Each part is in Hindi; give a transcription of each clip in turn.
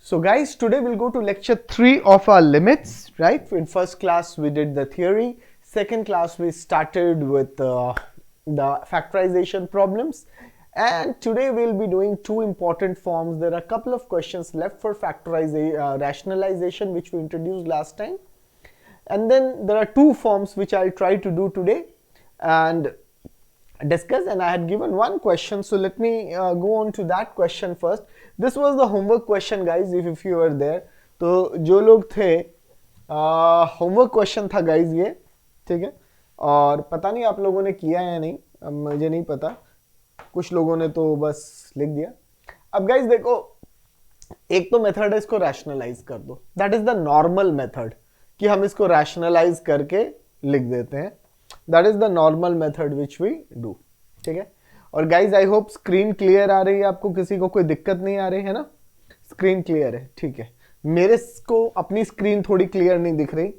So guys, today we'll go to lecture 3 of our limits, right? In first class we did the theory, second class we started with the factorization problems, and today we'll be doing two important forms. There are a couple of questions left for factorization, rationalization, which we introduced last time, and then there are two forms which I'll try to do today and discuss. And I had given one question, so let me go on to that question first. This was the homework question, guys, if you were there. तो जो लोग थे होमवर्क क्वेश्चन था गाइज ये, ठीक है, और पता नहीं आप लोगों ने किया या नहीं, मुझे नहीं पता, कुछ लोगों ने तो बस लिख दिया. अब गाइज देखो, एक तो मेथड है इसको रैशनलाइज कर दो, that is the normal method, कि हम इसको रैशनलाइज करके लिख देते हैं. That is the normal method which we do, ठीक है. और guys I hope screen clear आ रही है आपको, किसी को कोई दिक्कत नहीं आ रही है ना, स्क्रीन क्लियर है, ठीक है. मेरे को अपनी स्क्रीन थोड़ी क्लियर नहीं दिख रही,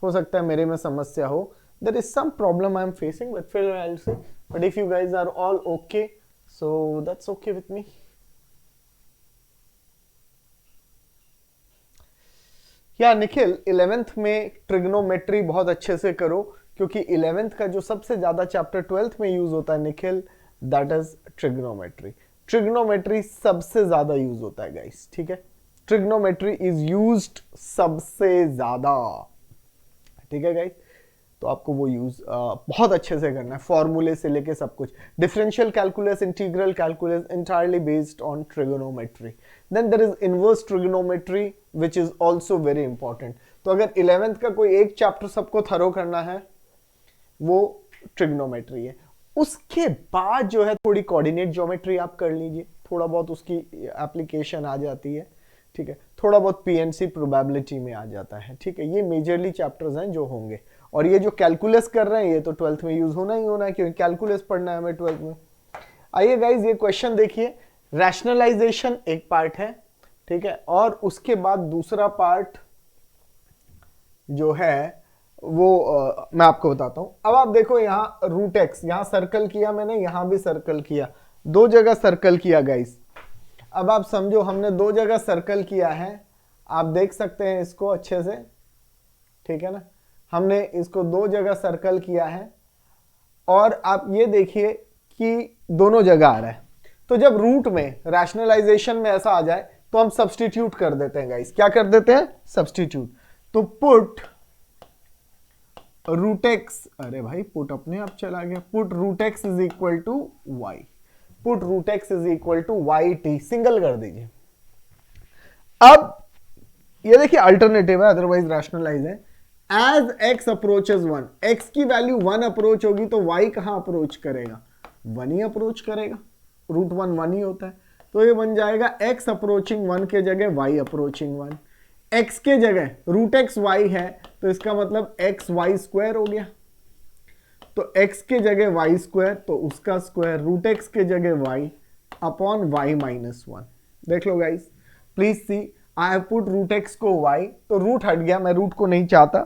हो सकता है मेरे में समस्या हो, there is some problem I am facing, but फिर I will say, but if you guys are all okay so that's okay with me. या निखिल, 11th में ट्रिग्नोमेट्री बहुत अच्छे से करो, क्योंकि 11th का जो सबसे ज्यादा चैप्टर 12th में यूज होता है Nikhil, that is trigonometry. Trigonometry सबसे ज्यादा यूज होता है गाइस, ठीक है. ट्रिग्नोमेट्री इज यूज्ड सबसे ज्यादा, ठीक है गाइस. तो आपको वो यूज बहुत अच्छे से करना है, फॉर्मूले से लेके सब कुछ. Differential calculus, integral calculus, entirely based on trigonometry. Then there is inverse trigonometry which is also very important. तो अगर 11th का कोई एक चैप्टर सबको थरो करना है, वो ट्रिग्नोमेट्री है. उसके बाद जो है थोड़ी कोऑर्डिनेट ज्योमेट्री आप कर लीजिए, थोड़ा बहुत उसकी एप्लीकेशन आ जाती है, ठीक है. थोड़ा बहुत पीएनसी प्रोबेबिलिटी में आ जाता है, ठीक है. ये मेजरली चैप्टर्स हैं जो होंगे. और ये जो कैलकुलस कर रहे हैं ये तो 12th में यूज होना ही होना है, क्योंकि कैलकुलस पढ़ना है हमें 12th में. आइए गाइज, ये क्वेश्चन देखिए. रैशनलाइजेशन एक पार्ट है, ठीक है, और उसके बाद दूसरा पार्ट जो है वो मैं आपको बताता हूं. अब आप देखो, यहां रूट एक्स, यहां सर्कल किया मैंने, यहां भी सर्कल किया, दो जगह सर्कल किया गाइस. अब आप समझो, हमने दो जगह सर्कल किया है, आप देख सकते हैं इसको अच्छे से, ठीक है ना. हमने इसको दो जगह सर्कल किया है, और आप ये देखिए कि दोनों जगह आ रहा है. तो जब रूट में रैशनलाइजेशन में ऐसा आ जाए तो हम सब्स्टिट्यूट कर देते हैं गाइस. क्या कर देते हैं? सब्स्टिट्यूट. तो पुट रूट एक्स, अरे भाई पुट अपने आप चला गया, put root X is equal to Y, put root X is equal to Y T, single कर दीजिए. अब ये देखिए अल्टरनेटिव है, अदरवाइज रैशनलाइज है. एज एक्स अप्रोचेस 1, एक्स की वैल्यू 1 अप्रोच होगी तो वाई कहां अप्रोच करेगा? 1 ही अप्रोच करेगा, रूट 1 1 ही होता है. तो ये बन जाएगा एक्स अप्रोचिंग 1 के जगह वाई अप्रोचिंग 1. एक्स के जगह रूट एक्स वाई है, तो इसका मतलब एक्स वाई स्क्वायर हो गया. तो एक्स के जगह वाई स्क्वायर, तो उसका स्क्वायर, रूट एक्स के जगह वाई अपॉन वाई माइनस 1. देख लो guys, please see, I have put root X को वाई, तो रूट हट गया, मैं रूट को नहीं चाहता,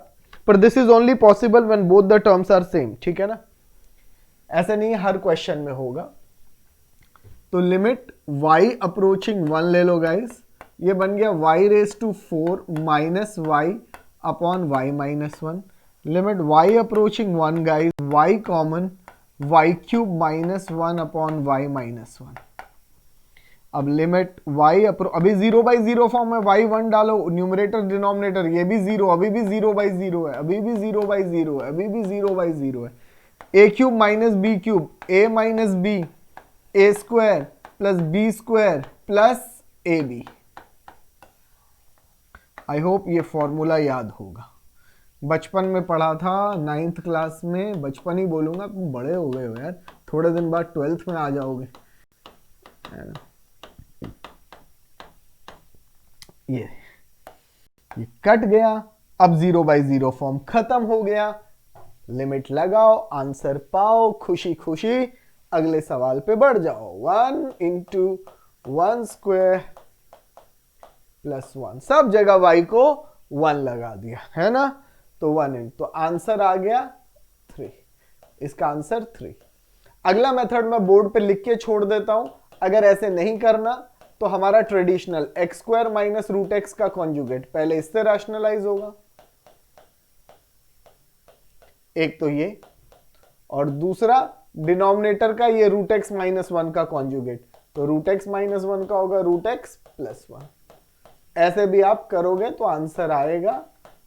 पर this is only possible when both the terms are same, ठीक है ना. ऐसा नहीं हर क्वेश्चन में होगा. तो लिमिट y अप्रोचिंग 1 ले लो गाइस, ये बन गया y raise to 4 minus Y upon Y minus 1. Limit y approaching 1 guys, y common, y cube minus 1 upon Y minus 1. अब लिमिट y अभी 0 बाई 0 फॉर्म में, y 1 डालो, न्यूमरेटर डिनोमिनेटर ये भी 0, अभी भी 0 बाई 0 है, अभी भी 0 बाई 0 है, अभी भी 0 बाई 0 है. a cube minus B cube, a minus B, A square plus B square plus A B. I hope ये फॉर्मूला याद होगा, बचपन में पढ़ा था 9th क्लास में. बचपन ही बोलूंगा, तुम बड़े हो गए हो यार, थोड़े दिन बाद 12th में आ जाओगे. ये कट गया. अब 0 बाई 0 फॉर्म खत्म हो गया. लिमिट लगाओ, आंसर पाओ, खुशी खुशी अगले सवाल पे बढ़ जाओ. 1 इंटू 1 स्क्वायर प्लस 1, सब जगह y को 1 लगा दिया है ना, तो 1 इंटू, तो आंसर आ गया 3. इसका आंसर 3. अगला मेथड मैं बोर्ड पे लिख के छोड़ देता हूं, अगर ऐसे नहीं करना तो हमारा traditional X square minus root x का कॉन्जुगेट पहले इससे रैशनलाइज होगा, एक तो ये, और दूसरा डिनोमिनेटर का ये रूट एक्स माइनस वन का कॉन्जुगेट, तो रूट एक्स माइनस वन का होगा रूट एक्स प्लस वन। ऐसे भी आप करोगे तो आंसर आएगा,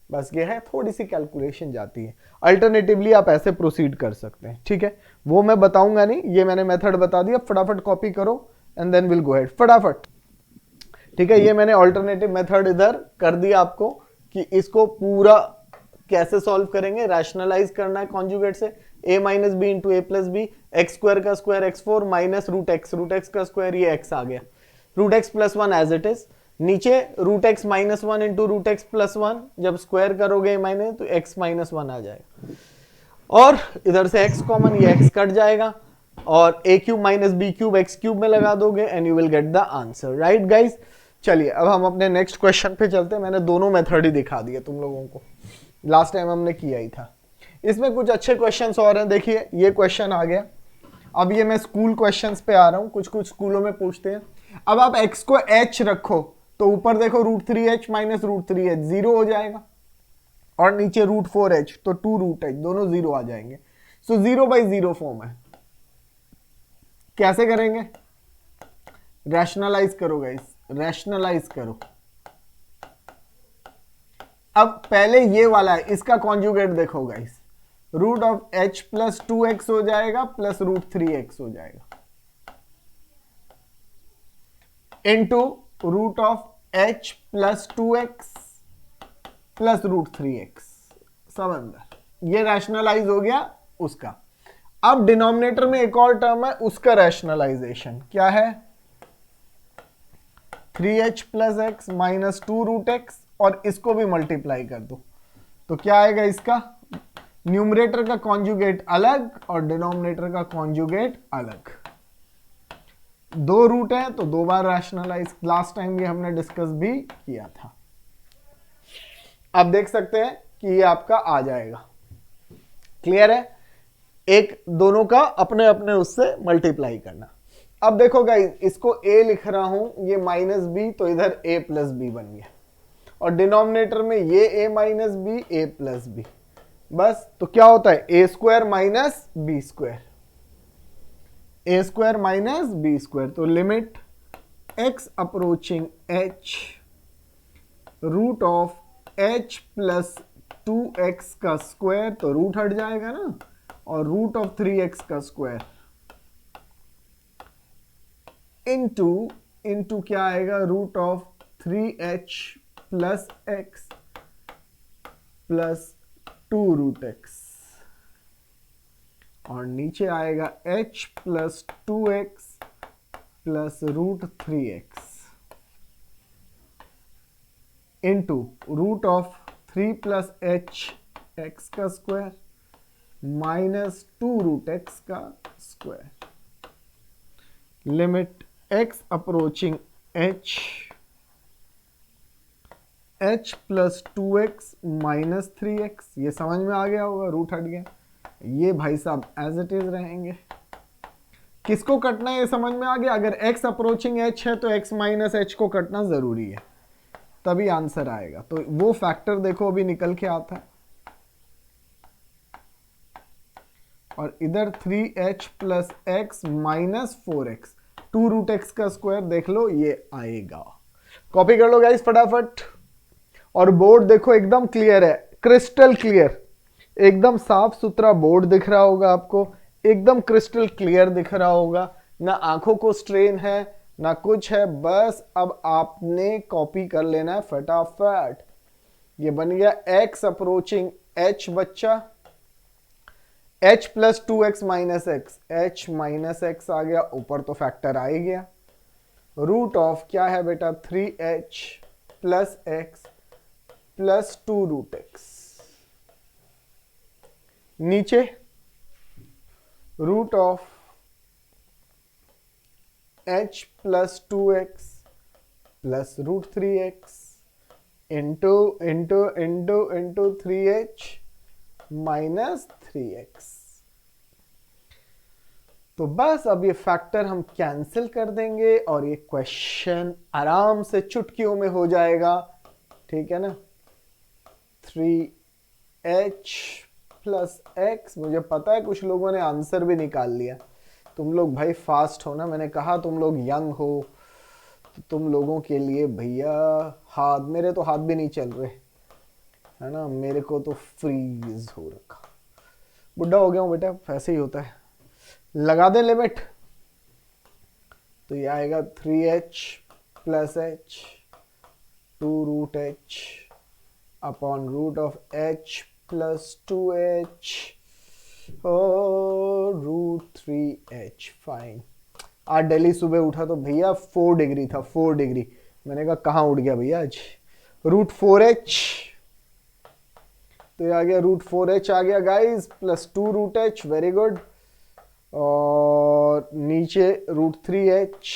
बस ये है थोड़ी सी कैलकुलेशन जाती है। अल्टरनेटिवली आप ऐसे प्रोसीड कर सकते हैं, ठीक है, वो मैं बताऊंगा नहीं, ये मैंने मेथड बता दिया, फटाफट कॉपी करो and then will go head फटाफट, ठीक है। ये मैंने अल्टरनेटिव मेथड इधर कर दिया आपको कि इसको पूरा कैसे सॉल्व करेंगे, रैशनलाइज करना है कॉन्जुगेट से, a minus B into A plus B, X square का square X four minus root x का स्क्वायर, ये एक्स आ गया, root X plus one as it is, नीचे root X minus one into root X plus one, जब स्क्वायर करोगे माइनस तो एक्स माइनस वन आ जाएगा, और इधर से x कॉमन, ये x कट जाएगा, और a cube minus B cube X cube में लगा दोगे and you will get the answer, right guys. चलिए अब हम अपने नेक्स्ट क्वेश्चन पे चलते हैं। मैंने दोनों मेथड ही दिखा दिए तुम लोगों को, लास्ट टाइम हमने किया ही था। इसमें कुछ अच्छे क्वेश्चंस और हैं, देखिए ये क्वेश्चन आ गया। अब ये मैं स्कूल क्वेश्चंस पे आ रहा हूँ, कुछ कुछ स्कूलों में पूछते हैं। अब आप x को h रखो तो ऊपर देखो root three H minus root three H zero हो जाएगा, और नीचे रूट फोर एच तो टू रूट एच, दोनों जीरो आ जाएंगे। So zero by zero form है। कैसे करेंगे, रैशनलाइज करो गाइस, रैशनलाइज करो। अब पहले ये वाला है, इसका कॉन्जुगेट देखो guys, root of H plus two X हो जाएगा प्लस रूट थ्री एक्स हो जाएगा, into root of H plus two x plus root three X, सब अंदर, ये रैशनलाइज हो गया उसका। अब डिनोमिनेटर में एक और टर्म है, उसका रैशनलाइजेशन क्या है, three H plus X minus two root X, और इसको भी मल्टीप्लाई कर दो तो क्या आएगा, इसका न्यूमरेटर का कॉन्जुगेट अलग और डिनोमिनेटर का कॉन्जुगेट अलग। दो रूट है तो दो बार रैशनलाइज, लास्ट टाइम ये हमने डिस्कस भी किया था। आप देख सकते हैं कि ये आपका आ जाएगा, क्लियर है। एक दोनों का अपने अपने उससे मल्टीप्लाई करना। अब देखो गाइस, इसको a लिख रहा हूं, ये माइनस बी, तो इधर a प्लस बी बन गया, और डिनोमिनेटर में ये a minus B, a plus B, बस। तो क्या होता है, a square minus B square, a square minus B square, तो limit x approaching h root of h plus two X का स्क्वायर, तो रूट हट जाएगा ना, और रूट ऑफ थ्री एक्स का स्क्वायर इनटू क्या आएगा, root of three H plus x plus two root X, और नीचे आएगा h plus two x plus root three x into root of three plus h x का square minus two root x का square, limit x approaching h plus two x minus three x, ये समझ में आ गया होगा, रूट हट गया, ये भाई साहब एज इट इज रहेंगे। किसको कटना है ये समझ में आ गया, अगर x अप्रोचिंग h है तो x माइनस h को कटना जरूरी है, तभी आंसर आएगा। तो वो फैक्टर देखो अभी निकल के आता है, और इधर three H plus X minus four X, two root x का स्क्वायर देख लो, ये आएगा। कॉपी कर लो गाइस फटाफट, और बोर्ड देखो एकदम क्लियर है, क्रिस्टल क्लियर, एकदम साफ सुथरा बोर्ड दिख रहा होगा आपको, एकदम क्रिस्टल क्लियर दिख रहा होगा, ना आंखों को स्ट्रेन है ना कुछ है, बस अब आपने कॉपी कर लेना है फटाफट। ये बन गया x अप्रोचिंग h बच्चा, h plus two x minus x, h minus x आ गया, ऊपर तो फैक्टर आ ही गया, रूट ऑफ क्या है बेटा, three H plus x plus two root x, नीचे root of h plus two x plus root three x into into into into three H minus three x. तो बस अब ये फैक्टर हम कैंसिल कर देंगे और ये क्वेश्चन आराम से चुटकियों में हो जाएगा, ठीक है ना। 3h प्लस x, मुझे पता है कुछ लोगों ने आंसर भी निकाल लिया। तुम लोग भाई फास्ट हो ना, मैंने कहा तुम लोग यंग हो, तो तुम लोगों के लिए भैया हाथ, मेरे तो हाथ भी नहीं चल रहे है ना, मेरे को तो फ्रीज हो रखा, बुढ़ा हो गया हूँ बेटा, ऐसे ही होता है। लगा दे लिमिट, तो ये आएगा 3h plus h 2√h upon root of h plus 2h और √3h। फाइन। आज दिल्ली सुबह उठा तो भैया 4 डिग्री था, 4 डिग्री। मैंने कहा कहाँ उठ गया भैया आज, √4h, तो ये आ गया √4h आ गया guys, plus 2√h, very good. और नीचे √3h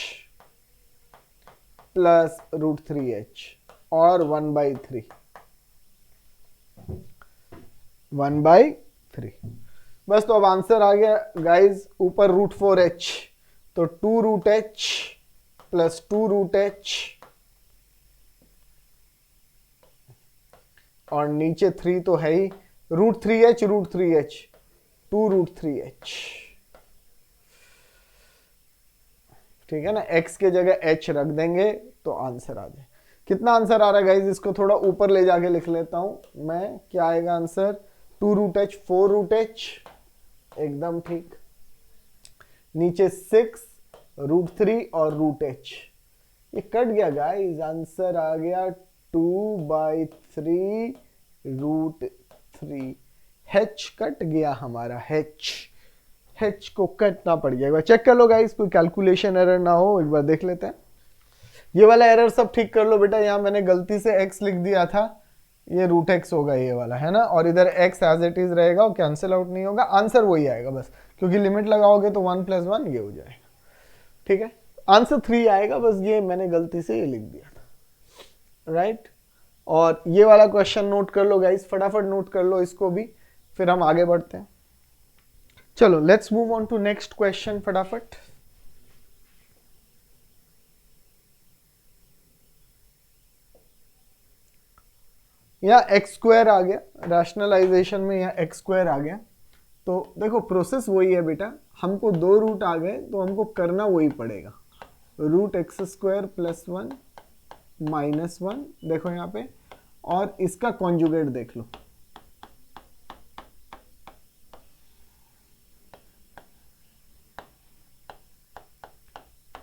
प्लस √3h और 1/3, 1/3। बस तो अब आंसर आ गया गाइस, ऊपर √4h तो 2√h प्लस 2√h और नीचे 3 तो है ही, √3h 2√3h, ठीक है ना। x के जगह h रख देंगे तो आंसर आ जाए। कितना आंसर आ रहा है गाइज, इसको थोड़ा ऊपर ले जाके लिख लेता हूं मैं, क्या आएगा आंसर, 2√h 4√h, एकदम ठीक। नीचे 6 √3 और √h, ये कट गया गाइज, आंसर आ गया 2/3 √3। h कट गया हमारा, h को कटना पड़ गया। एक बार चेक कर लो गाइस, कोई कैलकुलेशन एरर ना हो, एक बार देख लेते हैं। ये वाला एरर सब ठीक कर लो बेटा, यहां मैंने गलती से x लिख दिया था, ये √x होगा ये वाला, है ना। और इधर x एज इट इज रहेगा और कैंसिल आउट नहीं होगा, आंसर वही आएगा बस, क्योंकि लिमिट लगाओगे तो 1 + 1 ये हो जाएगा, ठीक है। आंसर 3 आएगा, बस ये मैंने गलती से ये लिख दिया था, राइट। और ये वाला क्वेश्चन नोट कर लो गाइस, फटाफट नोट कर लो इसको भी, फिर हम आगे बढ़ते हैं। चलो let's move on to next question फटाफट। यहाँ x² आ गया, रैशनलाइजेशन में यहाँ x² आ गया। तो देखो प्रोसेस वही है बेटा, हमको 2 रूट आ गए तो हमको करना वही पड़ेगा, √x² + 1 -1, देखो यहाँ पे, और इसका कॉन्जुगेट देख लो,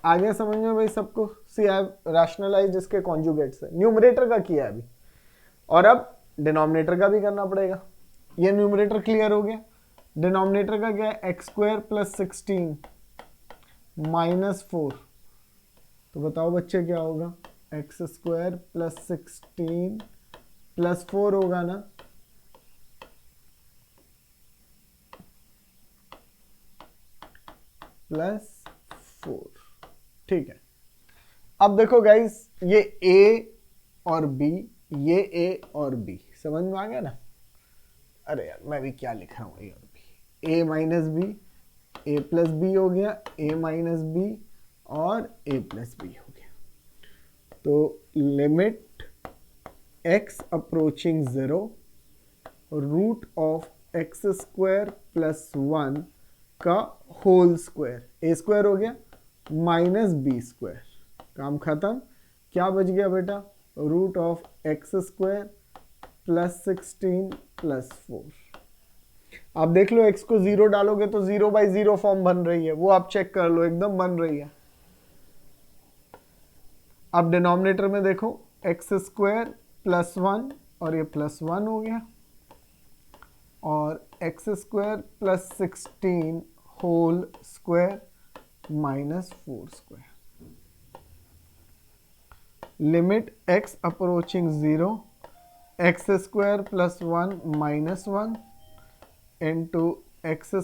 आगे समझ में भाई सबको। सी आई रैशनलाइज इसके कॉन्जुगेट से, न्यूमरेटर का किया अभी, और अब डिनोमिनेटर का भी करना पड़ेगा। ये न्यूमरेटर क्लियर हो गया, डिनोमिनेटर का क्या है, x² + 16 -4, तो बताओ बच्चे क्या होगा, x² + 16 + 4 होगा ना, +4, ठीक है। अब देखो गाइस, ये a और b, ये a और b, समझ में आ गया ना। अरे यार मैं भी क्या लिख रहा हूँ, a और b, a - b, a + b हो गया, a - b और a + b हो गया। तो लिमिट x अप्रोचिंग 0 √x² + 1 का होल स्क्वायर, a² हो गया -b², काम खत्म। क्या बच गया बेटा, √x² + 16 + 4। आप देख लो x को 0 डालोगे तो 0/0 फॉर्म बन रही है, वो आप चेक कर लो, एकदम बन रही है। अब डिनोमिनेटर में देखो, x² + 1 और ये +1 हो गया, और x² + 16 whole square -4²। Limit x approaching 0 x² + 1 -1 into x²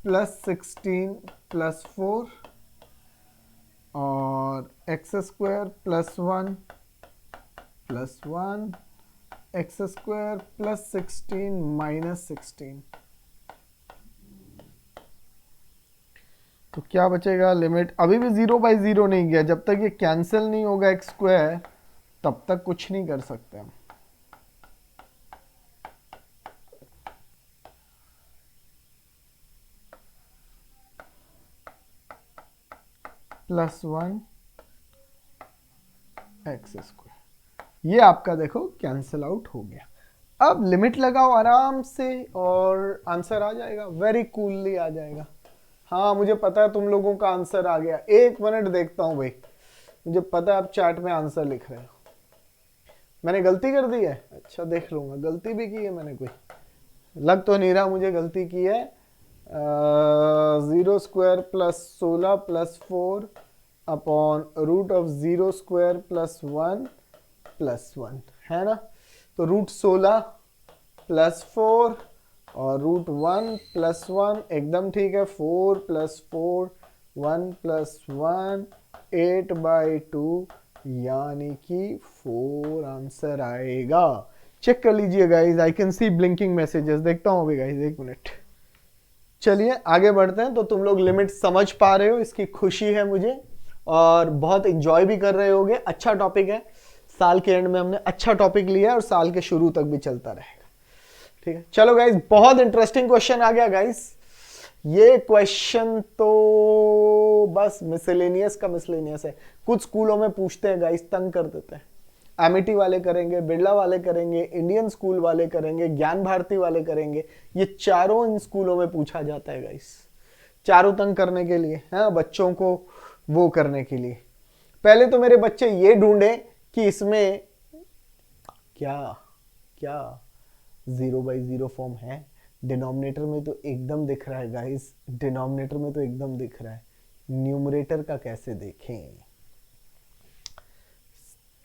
+ 16 + 4 और x² + 1 + 1 x² + 16 -16, तो क्या बचेगा, लिमिट अभी भी 0/0 नहीं गया, जब तक ये कैंसिल नहीं होगा एक्स स्क्वायर तब तक कुछ नहीं कर सकते हम। +1 एक्स स्क्वायर, ये आपका देखो कैंसिल आउट हो गया। अब लिमिट लगाओ आराम से और आंसर आ जाएगा, वेरी कूलली आ जाएगा। हाँ मुझे पता है तुम लोगों का आंसर आ गया, 1 मिनट देखता हूँ भाई, मुझे पता है आप चैट में आंसर लिख रहे हो। मैंने गलती कर दी है, अच्छा देख लूंगा, गलती भी की है मैंने कोई, लग तो नहीं रहा मुझे गलती की है। 0 स्क्वायर +16 +4 अपॉन √0 स्क्वायर +1 +1 है ना। तो √16 +4 और √1 +1 एकदम ठीक है। 4 + 4 1 + 1 8/2 यानी कि 4 आंसर आएगा। चेक कर लीजिए guys, I can see blinking messages, देखता हूँ अभी गाइज, 1 मिनट। चलिए आगे बढ़ते हैं। तो तुम लोग लिमिट समझ पा रहे हो, इसकी खुशी है मुझे, और बहुत इंजॉय भी कर रहे होगे। अच्छा टॉपिक है, साल के एंड में हमने अच्छा टॉपिक लिया है और साल के शुरू तक भी चलता रहेगा। ठीक है, चलो गाइज, बहुत इंटरेस्टिंग क्वेश्चन आ गया गाइज। ये क्वेश्चन तो बस मिसलेनियस का मिसलेनियस है, कुछ स्कूलों में पूछते हैं गाइज, तंग कर देते हैं। एमिटी वाले करेंगे, बिरला वाले करेंगे, इंडियन स्कूल वाले करेंगे, ज्ञान भारती वाले करेंगे, ये चारों इन स्कूलों में पूछा जाता है गाइस, चारों तंग करने के लिए, हाँ बच्चों को वो करने के लिए। पहले तो मेरे बच्चे ये ढूंढे कि इसमें क्या क्या 0/0 फॉर्म है। डिनोमिनेटर में तो एकदम दिख रहा है गाइस, डिनोमिनेटर में तो एकदम दिख रहा है, न्यूमरेटर का कैसे देखें।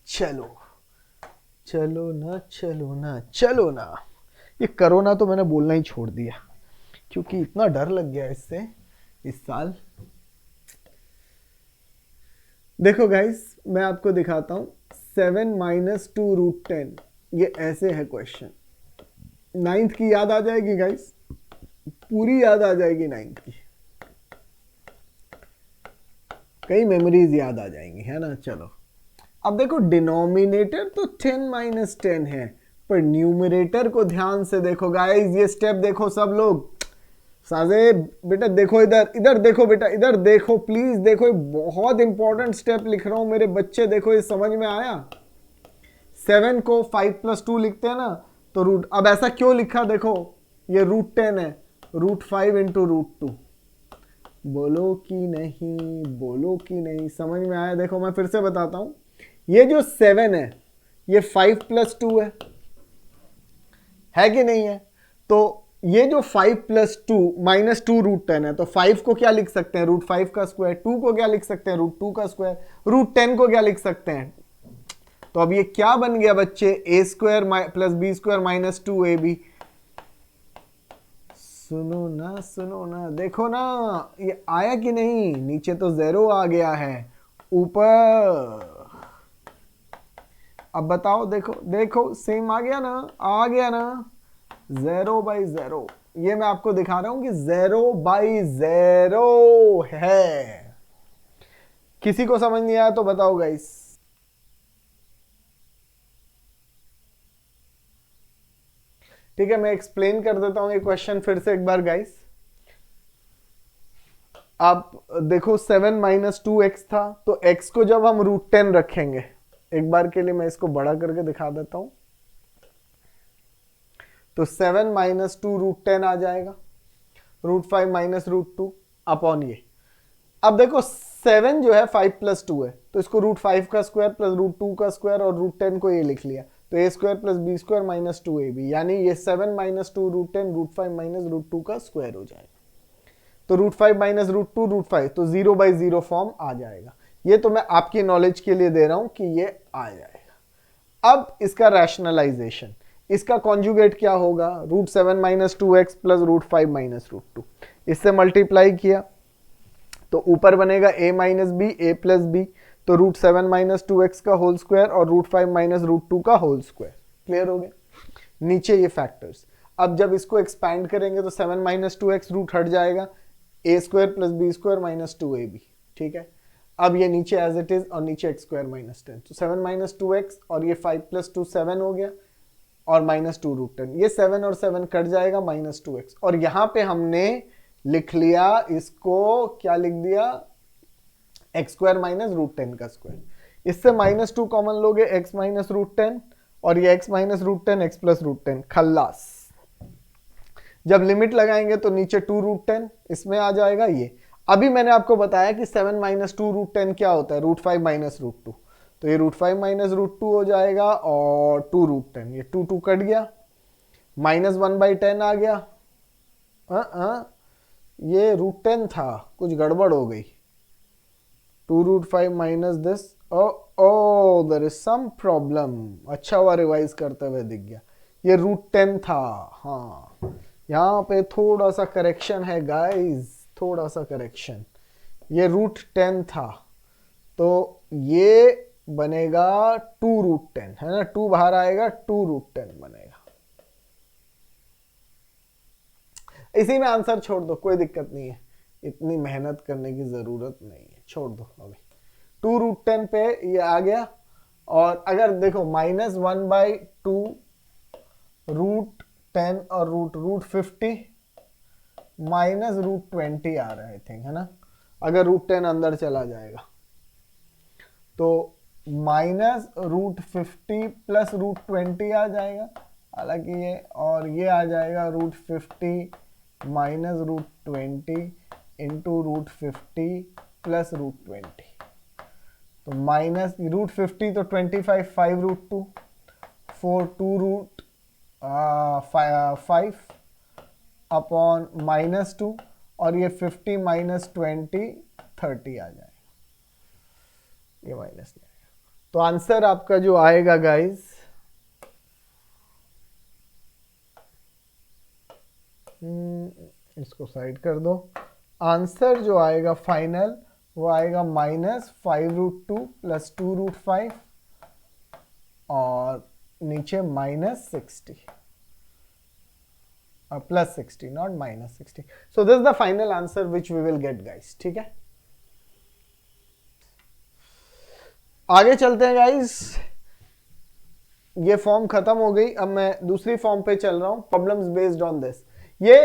चलो चलो ना चलो ना चलो ना, ये कोरोना तो मैंने बोलना ही छोड़ दिया क्योंकि इतना डर लग गया इससे इस साल। देखो गाइस, मैं आपको दिखाता हूं, 7 - 2√10, ये ऐसे है क्वेश्चन। 9th की याद आ जाएगी गाइस, पूरी याद आ जाएगी 9th की, कई मेमोरीज याद आ जाएंगी, है ना। चलो अब देखो, डिनोमिनेटर तो 10 - 10 है, पर न्यूमरेटर को ध्यान से देखो गाइस, ये स्टेप देखो सब लोग। साजे बेटा देखो, इधर इधर देखो बेटा, इधर देखो प्लीज, देखो बहुत इंपॉर्टेंट स्टेप लिख रहा हूं मेरे बच्चे, देखो ये समझ में आया। 7 को 5 + 2 लिखते हैं ना, तो रूट, अब ऐसा क्यों लिखा देखो, ये √10 है, √5 × √2। बोलो कि नहीं, बोलो कि नहीं, समझ में आया। देखो मैं फिर से बताता हूं, ये जो 7 है ये 5 + 2 है कि नहीं है। तो ये जो 5 + 2 - 2 √10 है, तो 5 को क्या लिख सकते हैं, √5 का स्क्वायर, 2 को क्या लिख सकते हैं, √2 का स्क्वायर, √10 को क्या लिख सकते हैं। तो अब ये क्या बन गया बच्चे, a² + b² - 2ab। सुनो ना देखो ना, ये आया कि नहीं, नीचे तो 0 आ गया है, ऊपर अब बताओ, देखो देखो सेम आ गया ना, आ गया ना, 0/0। ये मैं आपको दिखा रहा हूं कि 0/0 है। किसी को समझ नहीं आया तो बताओ गाइस। ठीक है, मैं एक्सप्लेन कर देता हूं ये क्वेश्चन फिर से एक बार गाइस। आप देखो 7 - 2x था, तो x को जब हम √10 रखेंगे, एक बार के लिए मैं इसको बड़ा करके दिखा देता हूं, तो 7 - 2 √10 आ जाएगा, √5 - √2 अपॉन ये। अब देखो 7 जो है 5 + 2 है, तो इसको √5 का स्क्वायर + √2 का स्क्वायर और √10 को ये लिख लिया, तो a² + b² - 2ab, यानी ये 7 - 2 √10 √5 - √2 का स्क्वायर हो जाएगा। तो √5 - √2 √5, तो 0/0 फॉर्म आ जाएगा। ये तो मैं आपकी नॉलेज के लिए दे रहा हूं कि ये आ जाएगा। अब इसका रैशनलाइजेशन, इसका कॉन्जुगेट क्या होगा, √7 - 2x + √5 - √2, इससे मल्टीप्लाई किया तो ऊपर बनेगा a - b a + b, तो √7 - 2x का होल स्क्वायर और √5 - √2 का होल स्क्वायर। क्लियर हो गया, नीचे ये फैक्टर्स। अब जब इसको एक्सपैंड करेंगे तो 7 - 2x रूट हट जाएगा, a square plus B square minus 2ab, ठीक है। अब ये नीचे एज इट इज और नीचे एक्स स्क्वायर माइनस 10, तो 7 माइनस 2x और ये 5 प्लस 2 7 हो गया और माइनस 2 रूट 10, ये 7 और 7 कट जाएगा माइनस 2x, और यहां पे हमने लिख लिया इसको, क्या लिख दिया, एक्स स्क्वायर माइनस रूट 10 का स्क्वायर। इससे माइनस 2 कॉमन लोगे, x माइनस रूट 10 और ये x minus root 10 X plus root 10, खल्लास। जब लिमिट लगाएंगे तो नीचे 2 रूट 10 इसमें आ जाएगा ये। अभी मैंने आपको बताया कि 7 माइनस 2 रूट 10 क्या होता है, रूट 5 माइनस रूट 2, तो ये रूट 5 माइनस रूट 2 हो जाएगा और 2 रूट 10, ये 2 2 कट गया, माइनस 1/10 आ गया। ये रूट 10 था, कुछ गड़बड़ हो गई। 2 root 5 minus this, oh there is some problem, अच्छा हुआ रिवाइज करते हुए दिख गया, ये रूट 10 था। हाँ, यहाँ पे थोड़ा सा करेक्शन है गाइस, थोड़ा सा करेक्शन, ये रूट 10 था, तो ये बनेगा 2 रूट 10, है ना, 2 बाहर आएगा, 2 रूट 10 बनेगा। इसी में आंसर छोड़ दो, कोई दिक्कत नहीं है, इतनी मेहनत करने की जरूरत नहीं है, छोड़ दो अभी। 2 रूट 10 पे ये आ गया, और अगर देखो माइनस 1/2 रूट 10 और रूट 50 माइनस रूट 20 आ रहा है, आई थिंक, है ना, अगर रूट 10 अंदर चला जाएगा तो माइनस रूट 50 प्लस रूट 20 आ जाएगा, हालांकि ये, और ये आ जाएगा root 50 minus root 20 into root 50 plus root 20, तो माइनस रूट 50 तो 25, 5 रूट 2, 4 2 रूट 5 अपॉन माइनस 2, और ये 50 माइनस 20 30 आ जाएगा, ये माइनस नहीं आएगा। तो आंसर आपका जो आएगा गाइस, इसको साइड कर दो, आंसर जो आएगा फाइनल वो आएगा माइनस 5 रूट 2 प्लस 2 रूट 5 और नीचे minus 60 plus 60, not minus 60। So this is the final answer which we will get guys, ठीक है। आगे चलते हैं गाइस, ये फॉर्म खत्म हो गई, अब मैं दूसरी फॉर्म पे चल रहा हूं, प्रॉब्लम्स बेस्ड ऑन दिस। ये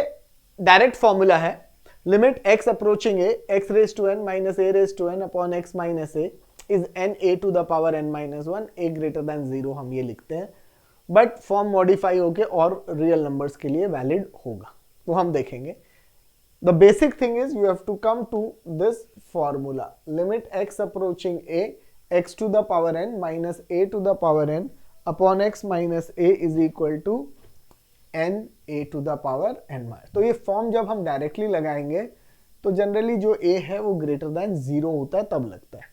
डायरेक्ट फॉर्मूला है, limit x approaching a x raise to n minus a raise to n upon x minus a is n a to the power n minus 1 a greater than 0, हम ये लिखते हैं, बट फॉर्म मॉडिफाई होके और रियल नंबर्स के लिए वैलिड होगा, तो हम देखेंगे। The basic thing is you have to come to this formula, limit x approaching a x to the power n minus a to the power n upon x minus a is equal to n a to the power n minus. तो ये फॉर्म जब हम डायरेक्टली लगाएंगे तो जनरली जो a है वो ग्रेटर देन 0 होता है, तब लगता है।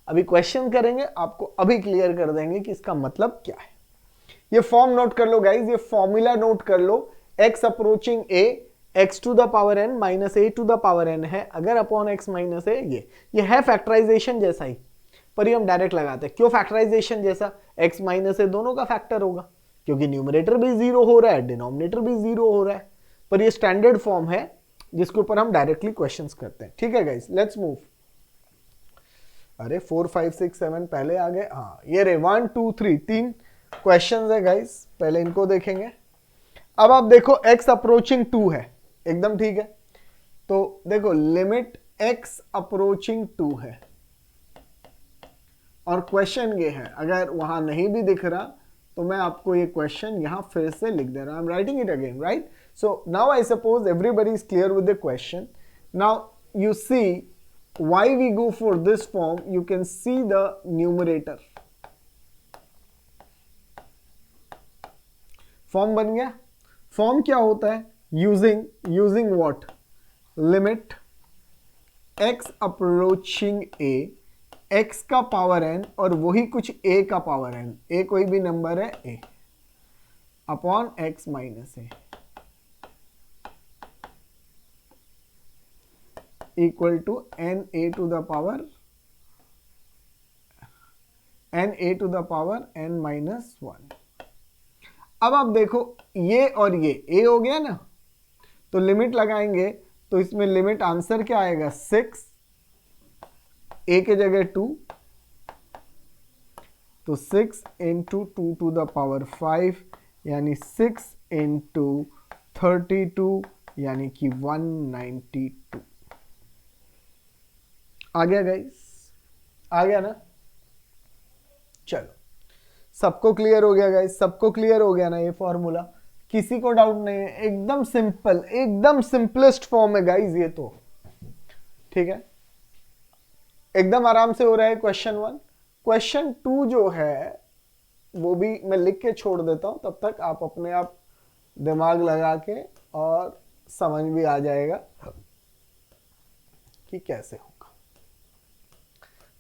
अभी क्वेश्चन करेंगे, आपको अभी क्लियर कर देंगे कि इसका मतलब क्या है। ये फॉर्म नोट कर लो गाइज, ये फॉर्मूला नोट कर लो, x approaching a x to the power n minus a to the power n है, अगर अपॉन x माइनस a, ये है फैक्टराइजेशन जैसा ही, पर ये हम डायरेक्ट लगाते हैं। क्यों फैक्टराइजेशन जैसा, x माइनस a दोनों का फैक्टर होगा, क्योंकि न्यूमरेटर भी 0 हो रहा है, डिनोमिनेटर भी 0 हो रहा है, पर ये स्टैंडर्ड फॉर्म है जिसके ऊपर हम डायरेक्टली क्वेश्चंस करते हैं, ठीक है गाइस। Let's move. अरे 4 5 6 7 पहले आ गए, हाँ ये रे 1 2 3 3 क्वेश्चंस है गाइस, पहले इनको देखेंगे। अब आप देखो x अप्रोचिंग 2 है, एकदम ठीक है, तो देखो लिमिट x अप्रोचिंग 2 है, और क्वेश्चन ये है, अगर वहां नहीं भी दिख रहा तो मैं आपको ये क्वेश्चन यहां फिर से लिख दे रहा हूं, I am writing it again, right. So now I suppose everybody is clear with the question. Now you see why we go for this form, you can see the numerator, form बन गया। फॉर्म क्या होता है, using what, limit x approaching a x का पावर n और वही कुछ a का पावर n, a कोई भी नंबर है a upon x minus a equal to n a to the power n minus 1। अब आप देखो ये और ये a हो गया ना, तो लिमिट लगाएंगे तो इसमें लिमिट आंसर क्या आएगा 6, a के जगह 2, तो 6 इंटू 2 टू द पावर 5 यानी 6 इंटू 32 यानी कि 192। आ गया गाइस, आ गया ना? चलो, सबको क्लियर हो गया गाइस, सबको क्लियर हो गया ना ये फॉर्मूला? किसी को डाउट नहीं है? एकदम सिंपल, एकदम सिंपलेस्ट फॉर्म है गाइस ये तो, ठीक है, एकदम आराम से हो रहा है क्वेश्चन 1। क्वेश्चन 2 जो है वो भी मैं लिख के छोड़ देता हूं, तब तक आप अपने आप दिमाग लगा के और समझ भी आ जाएगा कि कैसे होगा।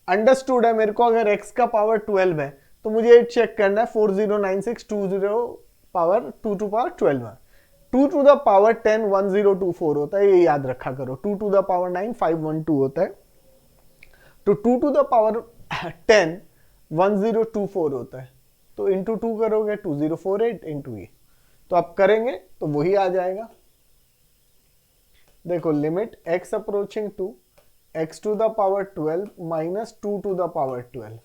अंडरस्टूड है मेरे को? अगर x का पावर 12 है तो मुझे ये चेक करना है 409620 पावर 2 टू पावर 12 है। 2 टू द पावर 10 1024 होता है, ये याद रखा करो। 2 टू द पावर 9 512 होता है, तो 2 टू द पावर 10 1024 होता है, तो इंटू 2 करोगे 2048 इंटू ये, तो आप करेंगे तो वही आ जाएगा। देखो limit x approaching two x to the power 12 minus 2 to the power 12,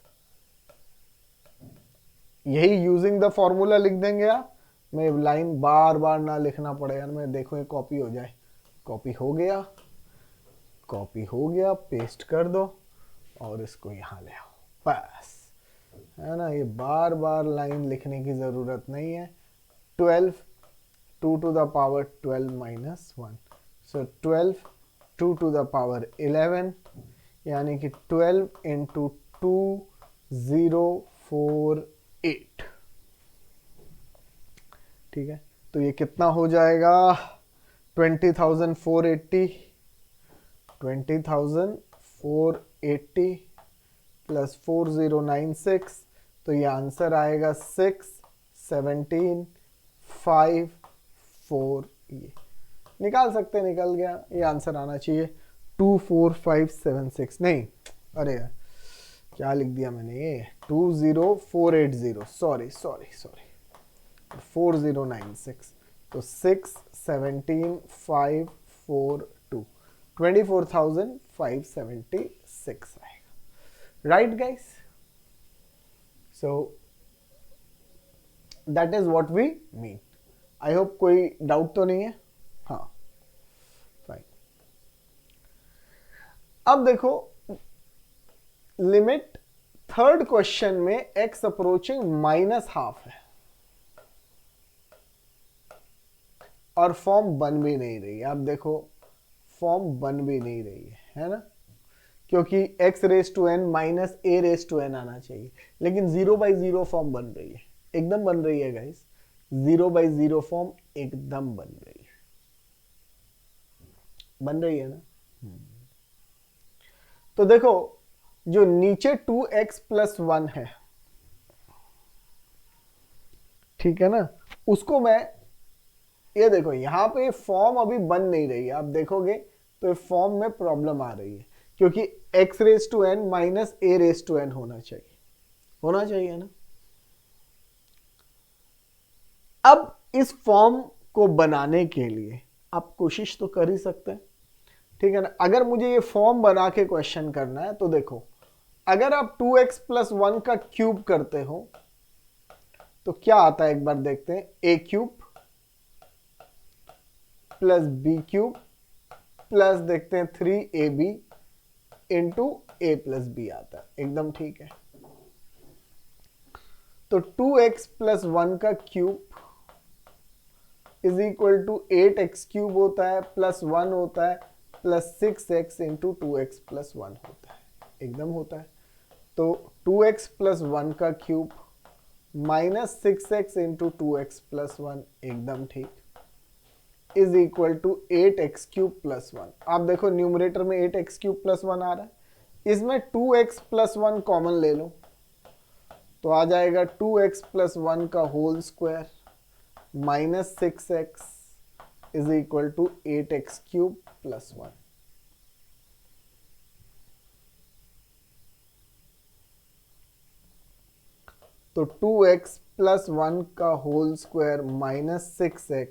यही यूजिंग द फॉर्मूला लिख देंगे आप। मैं लाइन बार बार ना लिखना पड़ेगा, मैं देखो ये कॉपी हो जाए। कॉपी हो गया, कॉपी हो गया, पेस्ट कर दो और इसको यहां ले आओ, बस, है ना? ये बार बार लाइन लिखने की जरूरत नहीं है। 12 2 to the power 12 minus 1, so 12 2 to the power 11 यानी कि 12 इंटू 2048, ठीक है? तो ये कितना हो जाएगा? 20,480 20,480 प्लस 4096, तो ये आंसर आएगा 617,548। ये निकाल सकते हैं, निकल गया, ये आंसर आना चाहिए 24576, नहीं, अरे यार क्या लिख दिया मैंने, ये 20480, सॉरी सॉरी सॉरी, 4096, तो 617,542, 24,576 आएगा, right guys? So that is what we mean. I hope कोई डाउट तो नहीं है? हाँ, फाइन। अब देखो लिमिट थर्ड क्वेश्चन में x अप्रोचिंग माइनस हाफ है और फॉर्म बन भी नहीं रही है। आप देखो फॉर्म बन भी नहीं रही है ना? क्योंकि x raise to n minus a raise to n आना चाहिए, लेकिन 0/0 फॉर्म बन रही है, एकदम बन रही है गाइस, 0/0 फॉर्म एकदम बन रही है, बन रही है ना? तो देखो जो नीचे 2x प्लस 1 है, ठीक है ना, उसको मैं, ये देखो यहां पे फॉर्म अभी बन नहीं रही है, आप देखोगे तो फॉर्म में प्रॉब्लम आ रही है, क्योंकि x raise to n minus a raise to n होना चाहिए, होना चाहिए ना? अब इस फॉर्म को बनाने के लिए आप कोशिश तो कर ही सकते हैं, ठीक है ना? अगर मुझे ये फॉर्म बना के क्वेश्चन करना है तो देखो, अगर आप 2x प्लस 1 का क्यूब करते हो तो क्या आता है एक बार देखते हैं। a cube plus b cube plus देखते हैं 3ab into a plus b आता है, एकदम ठीक है। तो 2x प्लस 1 का cube is equal to 8x cube होता है प्लस 1 होता है plus 6x into 2x plus 1 होता है, एकदम होता है। तो 2x प्लस 1 का cube minus 6x into 2x plus 1, एकदम ठीक, is equal to 8x cube plus 1। आप देखो न्यूमरेटर में 8x क्यूब प्लस 1 आ रहा है, इसमें 2x प्लस 1 कॉमन ले लो तो आ जाएगा 2x प्लस 1 का whole square minus 6x is equal to 8x cube plus 1। तो 2x प्लस 1 का whole square minus 6x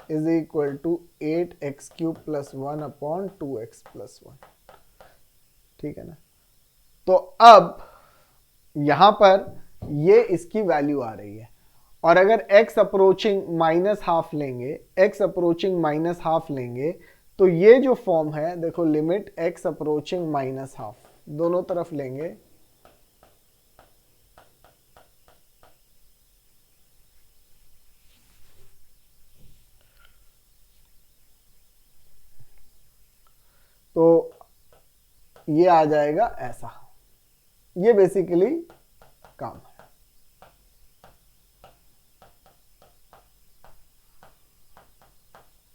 is equal to 8x³ plus 1 upon 2x plus 1। ठीक है ना। तो अब यहां पर ये इसकी वैल्यू आ रही है, और अगर x अप्रोचिंग माइनस हाफ लेंगे, x अप्रोचिंग माइनस हाफ लेंगे, तो ये जो फॉर्म है देखो, limit x approaching minus half दोनों तरफ लेंगे, तो ये आ जाएगा ऐसा। ये बेसिकली काम है।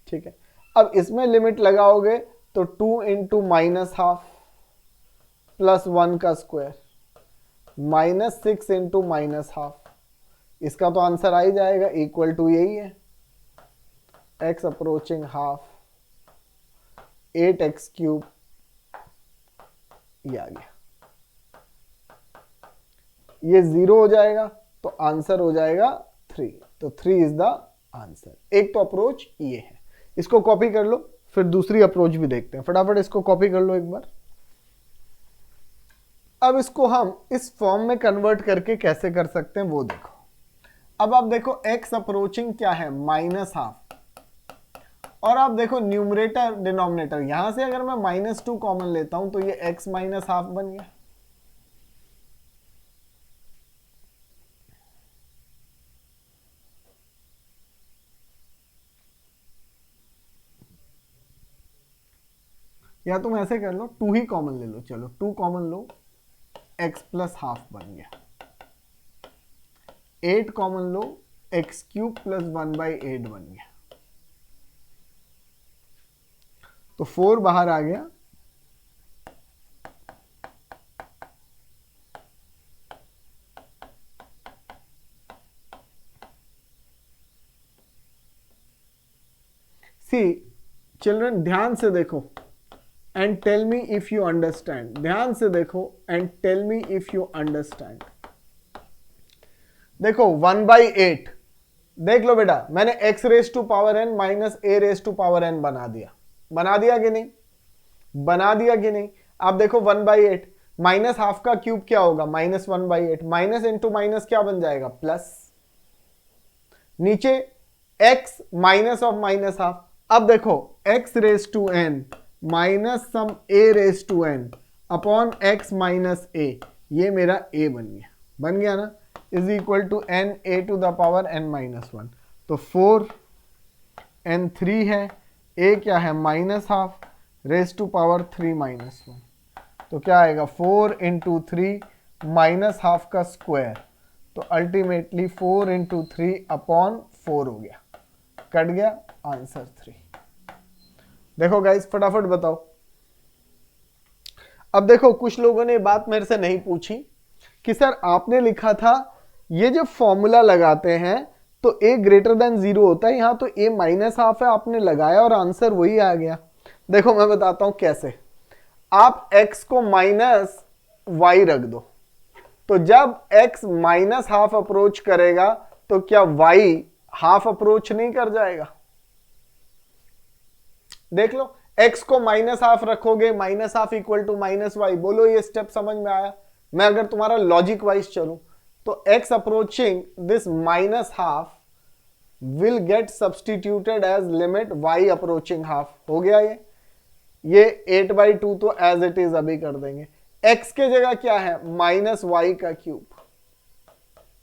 ठीक है, अब इसमें लिमिट लगाओगे तो 2 इंटू माइनस हाफ प्लस 1 का square minus 6 into minus half, इसका तो आंसर आ ही जाएगा, इक्वल टू यही है, x अप्रोचिंग हाफ 8x³, ये आ गया। ये 0 हो जाएगा तो आंसर हो जाएगा 3, तो 3 इज द आंसर। एक तो अप्रोच ये है, इसको कॉपी कर लो, फिर दूसरी अप्रोच भी देखते हैं। फटाफट इसको कॉपी कर लो एक बार। अब इसको हम इस फॉर्म में कन्वर्ट करके कैसे कर सकते हैं वो देखो। अब आप देखो x अप्रोचिंग क्या है, माइनस हाफ, और आप देखो न्यूमरेटर डिनोमिनेटर, यहां से अगर मैं -2 कॉमन लेता हूं तो ये x माइनस हाफ बन गया। या तुम ऐसे कर लो, 2 ही कॉमन ले लो, चलो 2 कॉमन लो, x प्लस हाफ बन गया। 8 कॉमन लो, x³ प्लस 1/8 बन गया। तो 4 बाहर आ गया, सी चिल्ड्रन ध्यान से देखो and tell me if you understand, ध्यान से देखो and tell me if you understand. देखो 1/8, देख लो बेटा, मैंने x raise to power n minus a raise to power n बना दिया, बना दिया कि नहीं, बना दिया कि नहीं। आप देखो 1/8 माइनस हाफ का क्यूब क्या होगा, -1/8, माइनस इंटू माइनस क्या बन जाएगा, प्लस, नीचे x minus of minus half. अब देखो x raise to n minus some a raise to n upon x minus a, ये मेरा a बन गया ना, is equal to n a to the power n minus 1। तो 4 n 3 है, a क्या है minus half raise to power 3 minus 1, तो क्या आएगा 4 इंटू 3 माइनस हाफ का स्क्वायर, तो अल्टीमेटली 4 इंटू 3 अपॉन 4 हो गया, कट गया, आंसर 3। देखो गाइस फटाफट बताओ। अब देखो कुछ लोगों ने बात मेरे से नहीं पूछी कि सर आपने लिखा था ये जब फॉर्मूला लगाते हैं तो a ग्रेटर देन 0 होता है, यहां तो a माइनस हाफ है, आपने लगाया और आंसर वही आ गया। देखो मैं बताता हूं कैसे। आप x को माइनस y रख दो, तो जब x माइनस हाफ अप्रोच करेगा तो क्या y हाफ अप्रोच नहीं कर जाएगा। देख लो, x को माइनस हाफ रखोगे, minus half equal to minus Y, बोलो ये स्टेप समझ में आया। मैं अगर तुम्हारा लॉजिक वाइज चलूं तो x approaching this minus half will get substituted age limit y approaching half, हो गया ये 8/2 तो एज इट इज अभी कर देंगे। x के जगह क्या है, माइनस वाई का क्यूब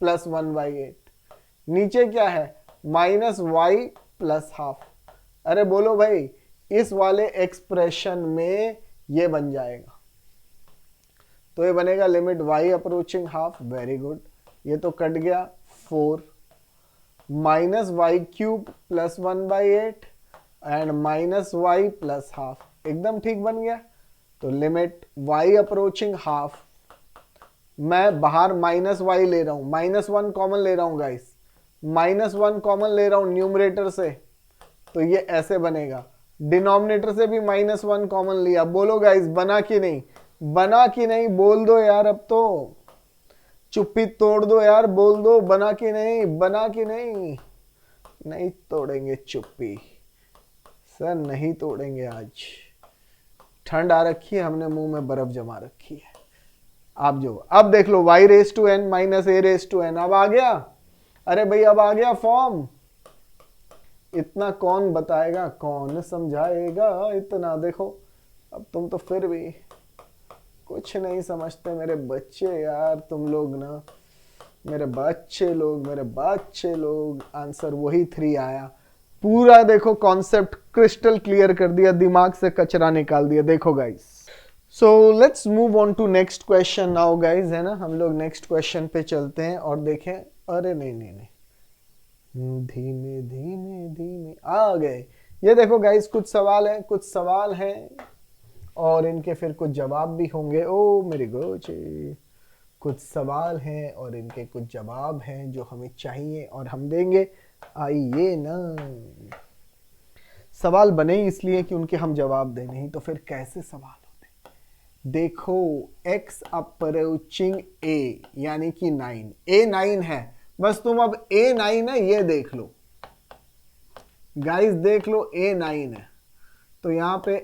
प्लस 1/8, नीचे क्या है माइनस वाई प्लस हाफ। अरे बोलो भाई, इस वाले एक्सप्रेशन में ये बन जाएगा, तो ये बनेगा limit y approaching half, very good, ये तो कट गया 4 minus Y cube plus 1/8 and minus Y plus half, एकदम ठीक बन गया। तो लिमिट y अप्रोचिंग हाफ, मैं बाहर माइनस वाई ले रहा हूं, -1 कॉमन ले रहा हूं गाइस, -1 कॉमन ले रहा हूं न्यूमरेटर से, तो ये ऐसे बनेगा। डिनोमिनेटर से भी -1 कॉमन लिया, बोलो गाइस बना कि नहीं, बना कि नहीं, बोल दो यार, अब तो चुप्पी तोड़ दो यार, बोल दो बना कि नहीं, बना कि नहीं। नहीं तोड़ेंगे चुप्पी सर, नहीं तोड़ेंगे आज। ठंड आ रखी है, हमने मुंह में बर्फ जमा रखी है। आप जो अब देख लो y raise to n minus a raise to n अब आ गया। अरे भाई अब आ गया फॉर्म। इतना कौन बताएगा, कौन समझाएगा इतना। देखो अब तुम तो फिर भी कुछ नहीं समझते मेरे बच्चे यार, तुम लोग ना, मेरे बच्चे लोग। आंसर वही 3 आया। पूरा देखो कॉन्सेप्ट क्रिस्टल क्लियर कर दिया, दिमाग से कचरा निकाल दिया। देखो guys, so let's move on to next question now guys, है ना। हम लोग नेक्स्ट क्वेश्चन पे चलते हैं और देखें। अरे नहीं, धीमे धीमे धीमे आ गए। ये देखो गाइस, कुछ सवाल हैं और इनके फिर कुछ जवाब भी होंगे। ओ मेरे गोचे, कुछ सवाल हैं और इनके कुछ जवाब हैं जो हमें चाहिए और हम देंगे। आइए ना, सवाल बने इसलिए कि उनके हम जवाब दें, नहीं तो फिर कैसे सवाल होते। देखो x अप्रोचिंग a यानी कि 9, a 9 है। बस तुम अब a 9 है ये देख लो गाइस, देख लो a 9 है। तो यहाँ पे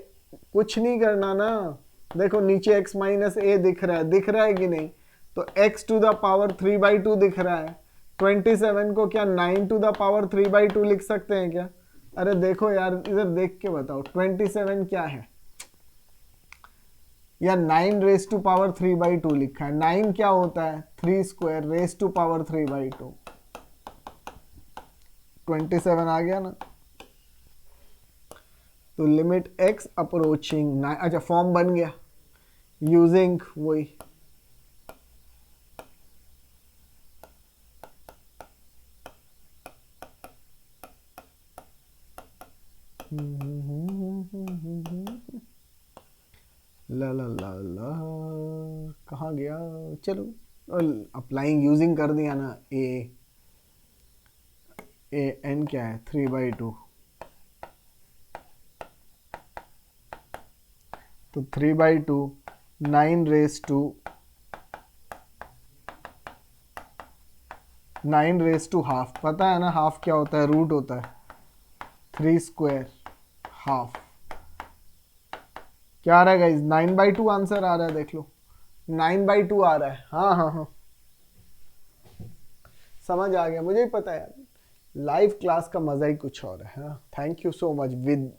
कुछ नहीं करना ना। देखो नीचे x माइनस a दिख रहा है कि नहीं। तो x टू द पावर 3/2 दिख रहा है। 27 को क्या 9 टू द पावर 3/2 लिख सकते हैं क्या? अरे देखो यार, इधर देख के बताओ 27 क्या है, या 9 रेस टू पावर 3/2 लिखा है। 9 क्या होता है? 3 स्क्वायर रेस टू पावर 3/2। 27 आ गया ना। तो लिमिट x अप्रोचिंग 9, अच्छा फॉर्म बन गया यूजिंग वही ला ला ला ला, कहाँ गया? चलो अप्लाइंग यूजिंग कर दिया ना। ए एन क्या है? 3/2। तो 3/2 9 रेस टू हाफ। पता है ना हाफ क्या होता है? रूट होता है। 3 स्क्वायर हाफ क्या आ रहा है गाइस? 9/2 आंसर आ रहा है, देख लो 9/2 आ रहा है। हाँ समझ आ गया, मुझे ही पता है यार, लाइव क्लास का मजा ही कुछ और है। Thank you so much with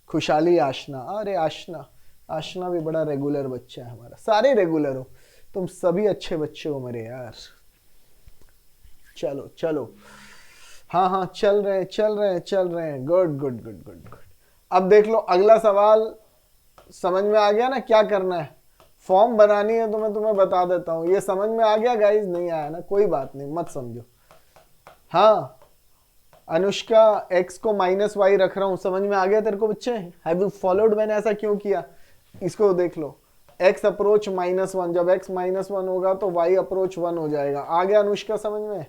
खुशहाली आशना। अरे आशना भी बड़ा रेगुलर बच्चा है हमारा। सारे रेगुलर हो तुम, सभी अच्छे बच्चे हो मेरे यार। चलो हाँ चल रहे हैं। गुड। अब देख लो अगला सवाल, समझ में आ गया ना क्या करना है? फॉर्म बनानी है तो मैं तुम्हें बता देता हूं। ये समझ में आ गया गाइस? नहीं आया ना, कोई बात नहीं, मत समझो। हाँ अनुष्का, x को -y रख रहा हूं, समझ में आ गया तेरे को बच्चे? Have you followed? मैंने ऐसा क्यों किया? इसको देख लो, x अप्रोच -1, जब x -1 होगा तो y अप्रोच 1 हो जाएगा। आ गया अनुष्का समझ में?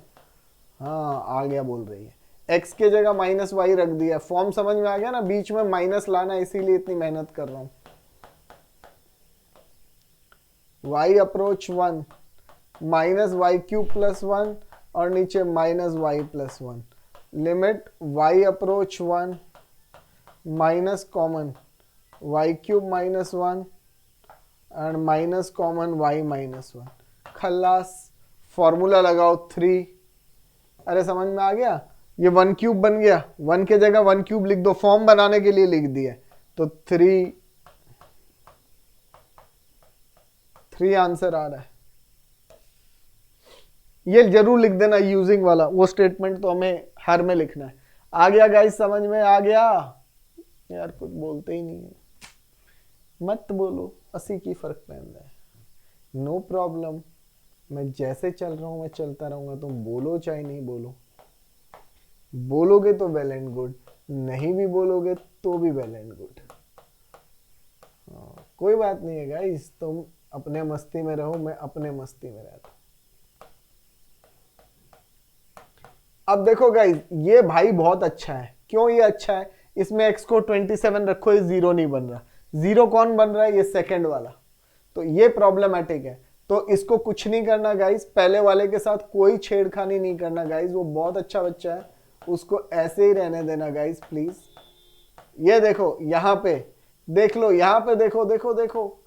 हाँ आ गया बोल रही है। x के जगह -y रख दिया। फॉर्म समझ में आ गया ना? बीच में माइनस लाना, इसीलिए इतनी मेहनत कर रहा हूं। y अप्रोच 1 -y³ + 1 और नीचे -y + 1। Limit y approach 1 minus common y³ - 1 and minus common y - 1। खल्लास। फॉर्मूला लगाओ 3। अरे समझ में आ गया? ये 1³ बन गया, 1 के जगह 1³ लिख दो, फॉर्म बनाने के लिए लिख दिया। तो 3 आंसर आ रहा है। ये जरूर लिख देना यूजिंग वाला, वो स्टेटमेंट तो हमें हर में लिखना है। आ गया गाइस? समझ में आ गया यार? कुछ बोलते ही नहीं है। मत बोलो, असी की फर्क पैंदा है। नो प्रॉब्लम, मैं जैसे चल रहा हूं मैं चलता रहूंगा। तुम बोलो चाहे नहीं बोलो, बोलोगे तो वेल एंड गुड, नहीं भी बोलोगे तो भी वेल एंड गुड। कोई बात नहीं है गाइस, तुम अपने मस्ती में रहो, मैं अपने मस्ती में रहता हूं। अब देखो गाइस, ये भाई बहुत अच्छा है। क्यों ये अच्छा है? इसमें x को 27 रखो, ये 0 नहीं बन रहा। 0 कौन बन रहा है? ये सेकंड वाला। तो ये प्रॉब्लमेटिक है। तो इसको कुछ नहीं करना गाइस, पहले वाले के साथ कोई छेड़खानी नहीं करना गाइस। वो बहुत अच्छा बच्चा है उसको ऐसे ही रहने देना गाइस प्लीज। ये देखो यहां पे देख लो, यहां पे देखो देखो देखो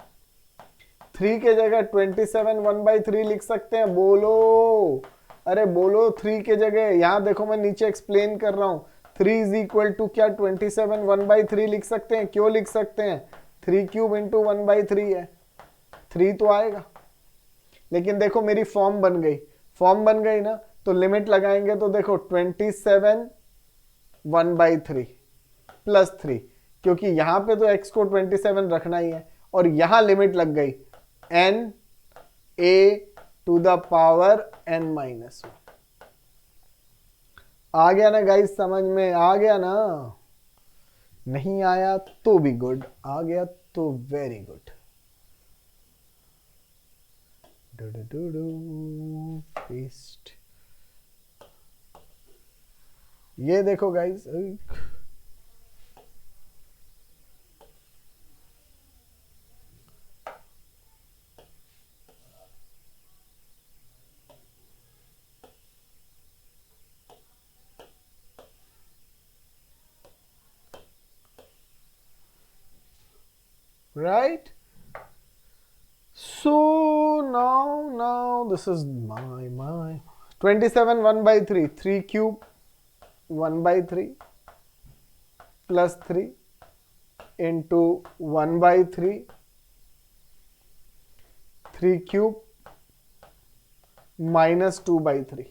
3 के जगह 27 1/3 लिख सकते हैं, बोलो, अरे बोलो 3 के जगह। यहां देखो मैं नीचे एक्सप्लेन कर रहा हूं, 3 इज इक्वल टू क्या 27 1/3 लिख सकते हैं। क्यों लिख सकते हैं? 3 क्यूब इंटू 1/3 है, 3 तो आएगा। लेकिन देखो मेरी फॉर्म बन गई, फॉर्म बन गई ना, तो लिमिट लगाएंगे तो देखो 27 1/3 प्लस 3, क्योंकि यहां पे तो x को 27 रखना ही है, और यहां लिमिट लग गई n a to the power n-1। आ गया ना गाइस, समझ में आ गया ना? नहीं आया तो भी गुड, आ गया तो वेरी गुड। पेस्ट, ये देखो guys, right? So now this is my 27 1/3, 3 cube 1/3 plus 3 into 1/3, 3 cube minus 2/3।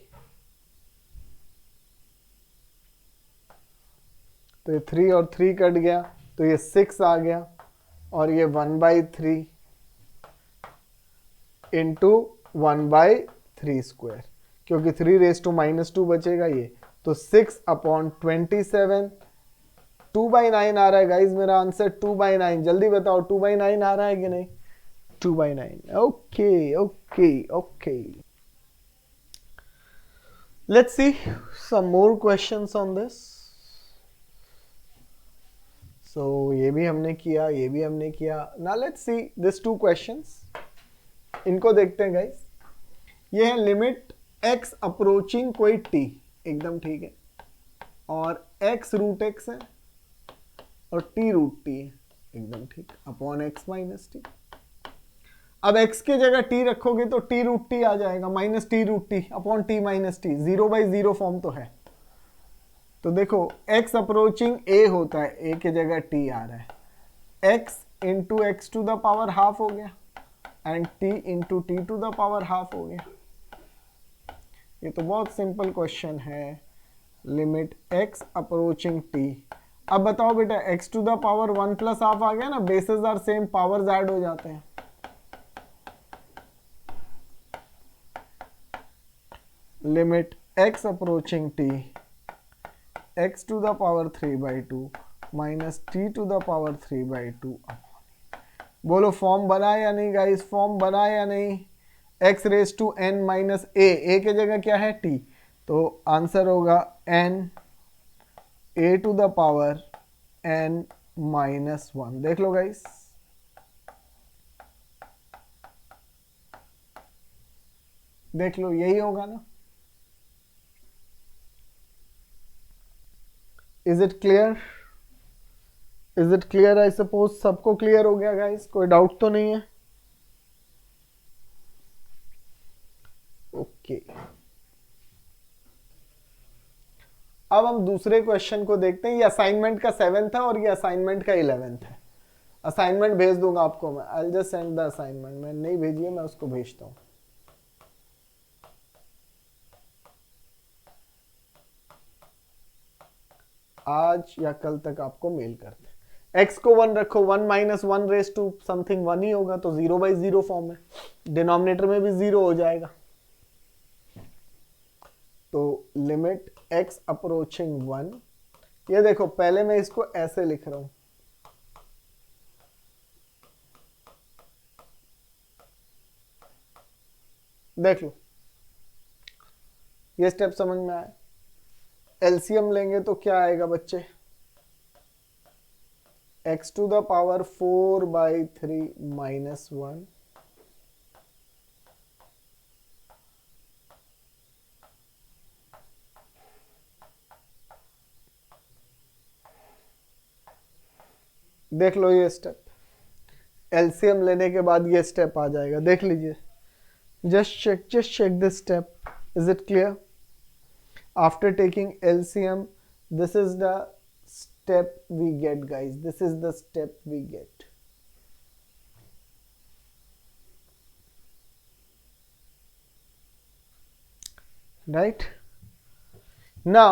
तो ये 3 और 3 कट गया, तो ये 6 आ गया, और ये 1/3 इंटू 1/3 स्क्वायर, क्योंकि 3⁻² बचेगा ये, तो 6/27। 2/9 आ रहा है गाइज मेरा आंसर, 2/9। जल्दी बताओ 2/9 आ रहा है कि नहीं? 2/9। Okay okay okay, let's see some more questions on this. So ये भी हमने किया, ये भी हमने किया। Now let's see this 2 questions, इनको देखते हैं गाइस। ये है लिमिट x अप्रोचिंग कोई t, एकदम ठीक है, और x√x है और t√t है, एकदम ठीक, अपॉन x माइनस टी। अब x के जगह t रखोगे तो t√t आ जाएगा, minus t√t upon t minus T, 0/0 form तो है। तो देखो x अप्रोचिंग a होता है, a के जगह t आ रहा है, x into x to the power half हो गया, and t into t to the power half हो गया। ये तो बहुत सिंपल क्वेश्चन है, लिमिट x अप्रोचिंग t। अब बताओ बेटा, x to the power 1 plus half आ गया ना, bases are same, powers add हो जाते हैं। Limit x approaching t, x to the power 3/2 minus t to the power 3/2। बोलो फॉर्म बना या नहीं गाइस, फॉर्म बना या नहीं? x raise to n minus a के जगह क्या है t, तो आंसर होगा n a to the power n-1। देख लो गाइस, देख लो यही होगा ना। Is it clear? Is it clear? I suppose सबको क्लियर हो गया गाइस, कोई डाउट तो नहीं है? ओके, अब हम दूसरे क्वेश्चन को देखते हैं। ये असाइनमेंट का 7th है और ये असाइनमेंट का 11th है। असाइनमेंट भेज दूंगा आपको मैं, I just send the assignment. मैं नहीं भेजी है, मैं उसको भेजता हूं। आज या कल तक आपको मेल करते हैं। x को 1 रखो, 1 माइनस 1 रेज टू समथिंग 1 ही होगा, तो 0/0 फॉर्म है, डिनोमिनेटर में भी 0 हो जाएगा। तो लिमिट x अप्रोचिंग 1, ये देखो पहले मैं इसको ऐसे लिख रहा हूं, देख लो ये स्टेप समझ में आया। एलसीएम लेंगे तो क्या आएगा बच्चे, x to the power 4/3 minus 1 + देख लो ये स्टेप, एलसीएम लेने के बाद ये स्टेप आ जाएगा, देख लीजिए, just check this step. Is it clear? After taking LCM, this is the step we get, guys. This is the step we get. Right? Now,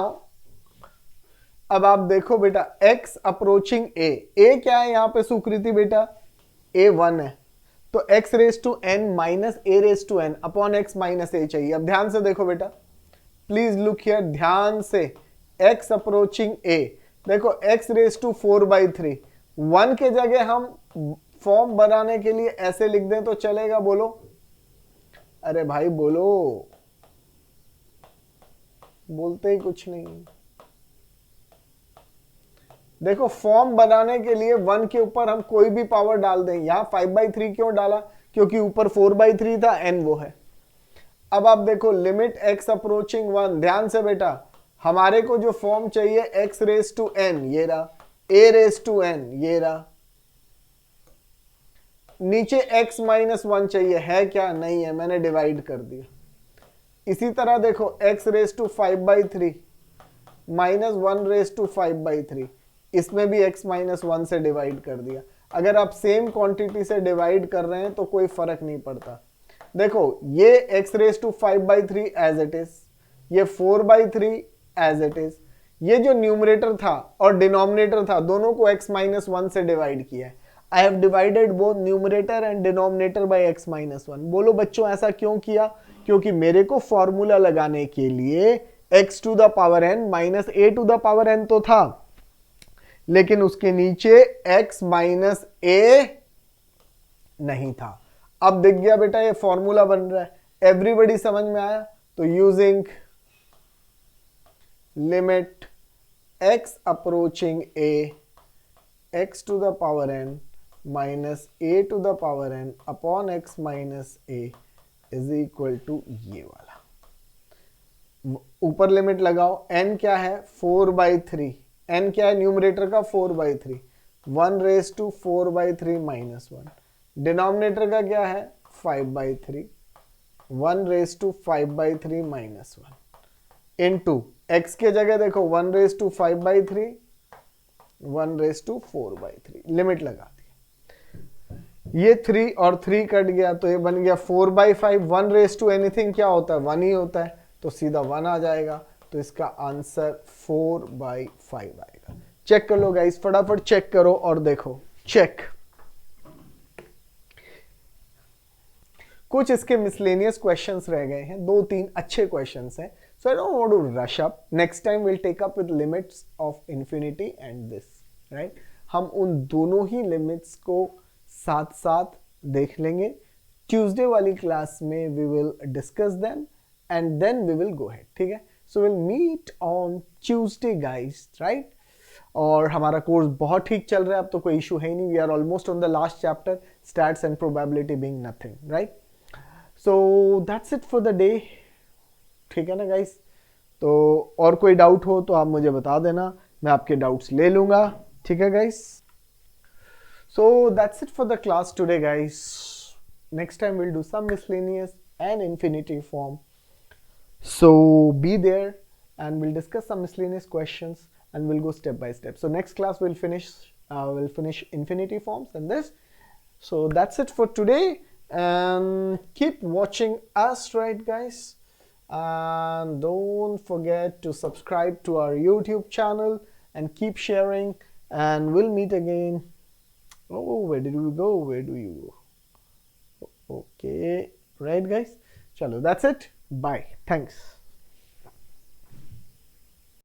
अब आप देखो बेटा, x अप्रोचिंग a, a क्या है यहाँ पे सुकृति बेटा, a 1 है, तो x raise to n minus a raise to n upon x minus a चाहिए। अब ध्यान से देखो बेटा, प्लीज लुक हियर, ध्यान से, x अप्रोचिंग a, देखो x रेस टू 4/3, 1 के जगह हम फॉर्म बनाने के लिए ऐसे लिख दें तो चलेगा, बोलो, अरे भाई बोलो, बोलते ही कुछ नहीं। देखो फॉर्म बनाने के लिए 1 के ऊपर हम कोई भी पावर डाल दें, यहां 5/3 क्यों डाला, क्योंकि ऊपर 4/3 था, n वो है। अब आप देखो लिमिट x अप्रोचिंग 1, ध्यान से बेटा, हमारे को जो फॉर्म चाहिए x रेस टू n, ये रहा, a रेस टू n, ये रहा, नीचे x माइनस 1 चाहिए, है क्या, नहीं है, मैंने डिवाइड कर दिया। इसी तरह देखो x raise to 5/3 minus 1 raise to 5/3, इसमें भी x माइनस 1 से डिवाइड कर दिया। अगर आप सेम क्वांटिटी से डिवाइड कर रहे हैं तो कोई फर्क नहीं पड़ता। देखो ये x raise to 5/3 as it is, ये 4/3 एज इट इज, ये जो न्यूमरेटर था और डिनोमिनेटर था दोनों को x माइनस 1 से डिवाइड किया है। I have divided both numerator and denominator by x minus 1। बोलो बच्चों ऐसा क्यों किया, क्योंकि मेरे को फॉर्मूला लगाने के लिए x to the power n minus a to the power n तो था, लेकिन उसके नीचे x माइनस a नहीं था। अब दिख गया बेटा, ये फॉर्मूला बन रहा है, एवरीबडी समझ में आया। तो using limit x approaching a, x to the power n minus a to the power n upon x minus a is equal to ये वाला। ऊपर लिमिट लगाओ, n क्या है 4/3, n क्या है न्यूमरेटर का 4/3, 1 रेस टू 4/3 माइनस 1, डिनोमिनेटर का क्या है 5/3, 1 raise to 5/3 minus 1 into x के जगह देखो 1 raise to 5/3, 1 raise to 4/3, limit लगा दी। ये 3 और 3 कट गया तो ये बन गया 4/5, 1 रेस टू एनीथिंग क्या होता है 1 ही होता है, तो सीधा 1 आ जाएगा। तो इसका आंसर 4/5 आएगा। चेक कर लो गाइस, फटाफट चेक करो और देखो, चेक। कुछ इसके मिसलेनियस क्वेश्चंस रह गए हैं, 2-3 अच्छे क्वेश्चंस हैं, so I don't want to rush up. Next time will take up with limits of infinity and this, right. हम उन दोनों ही लिमिट्स को साथ साथ देख लेंगे। ट्यूसडे वाली क्लास में we will discuss them and then we will go head, ठीक है। So will meet on Tuesday guys, right. और हमारा कोर्स बहुत ठीक चल रहा है, अब तो कोई इशू है ही नहीं। We are almost on the last chapter, stats and probability being nothing, right. So that's it for the day, ठीक है ना गाइस। तो और कोई डाउट हो तो आप मुझे बता देना, मैं आपके डाउट्स ले लूंगा, ठीक है guys. So that's it for the class today guys. Next time will do some miscellaneous and infinity form. So be there and we'll discuss some miscellaneous questions and we'll go step by step. So next class we'll finish infinity forms and this. So that's it for today, and keep watching us, right guys, and don't forget to subscribe to our YouTube channel and keep sharing, and we'll meet again. Oh, where did we go? Where do you go? Okay, right guys, chalo, that's it. Bye, thanks.